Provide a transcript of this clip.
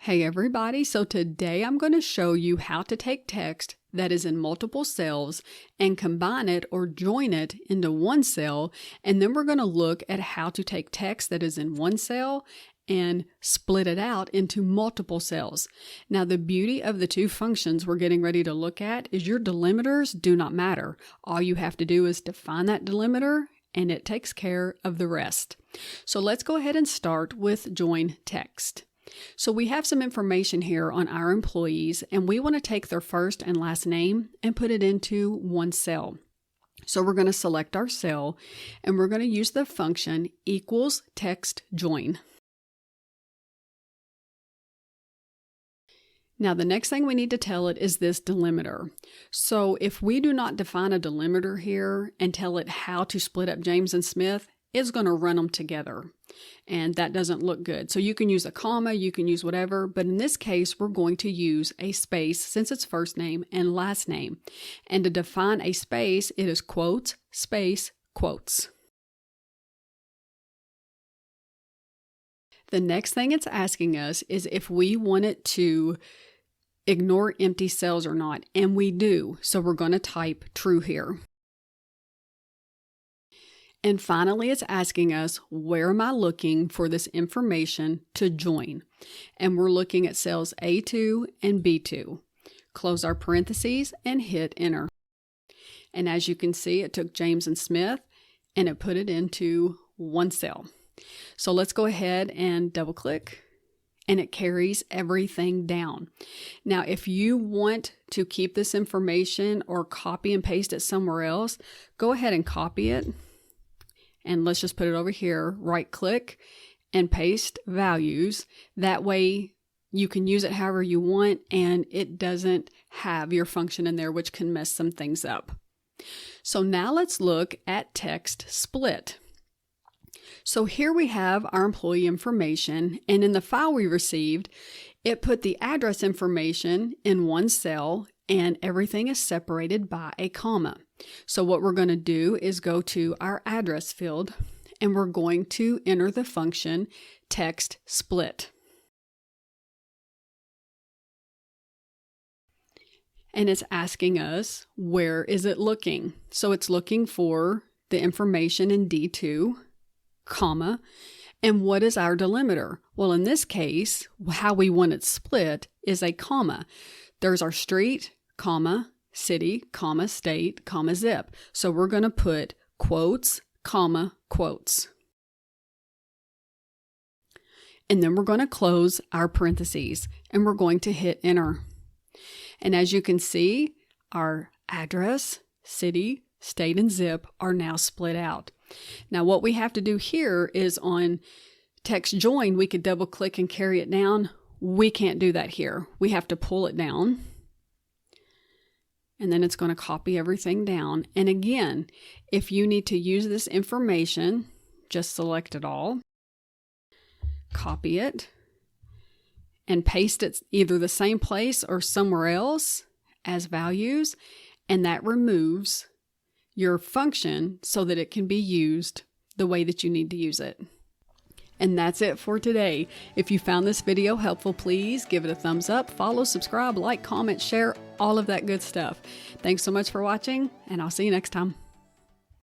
Hey everybody, so today I'm going to show you how to take text that is in multiple cells and combine it or join it into one cell, and then we're going to look at how to take text that is in one cell and split it out into multiple cells. Now the beauty of the two functions we're getting ready to look at is your delimiters do not matter. All you have to do is define that delimiter and it takes care of the rest. So let's go ahead and start with join text. So we have some information here on our employees, and we want to take their first and last name and put it into one cell. So we're going to select our cell, and we're going to use the function equals text join. Now the next thing we need to tell it is this delimiter. So if we do not define a delimiter here and tell it how to split up James and Smith, it's going to run them together, and that doesn't look good. So you can use a comma, you can use whatever, but in this case, we're going to use a space since it's first name and last name. And to define a space, it is quotes, space, quotes. The next thing it's asking us is if we want it to ignore empty cells or not, and we do. So we're going to type true here. And finally, it's asking us, where am I looking for this information to join? And we're looking at cells A2 and B2. Close our parentheses and hit enter. And as you can see, it took James and Smith and it put it into one cell. So let's go ahead and double click, and it carries everything down. Now, if you want to keep this information or copy and paste it somewhere else, go ahead and copy it. And let's just put it over here, right click and paste values. That way you can use it however you want and it doesn't have your function in there, which can mess some things up. So now let's look at text split. So here we have our employee information, and in the file we received, it put the address information in one cell and everything is separated by a comma. So what we're going to do is go to our address field and we're going to enter the function text split. And it's asking us, where is it looking? So it's looking for the information in D2, comma, and what is our delimiter? Well, in this case, how we want it split is a comma. There's our street, comma, city, comma, state, comma, zip. So we're going to put quotes, comma, quotes. And then we're going to close our parentheses and we're going to hit enter. And as you can see, our address, city, state, and zip are now split out. Now what we have to do here is on text join, we could double click and carry it down. We can't do that here. We have to pull it down. And then it's going to copy everything down. And again, if you need to use this information, just select it all, copy it, and paste it either the same place or somewhere else as values, and that removes your function so that it can be used the way that you need to use it. And that's it for today. If you found this video helpful, please give it a thumbs up, follow, subscribe, like, comment, share, all of that good stuff. Thanks so much for watching, and I'll see you next time.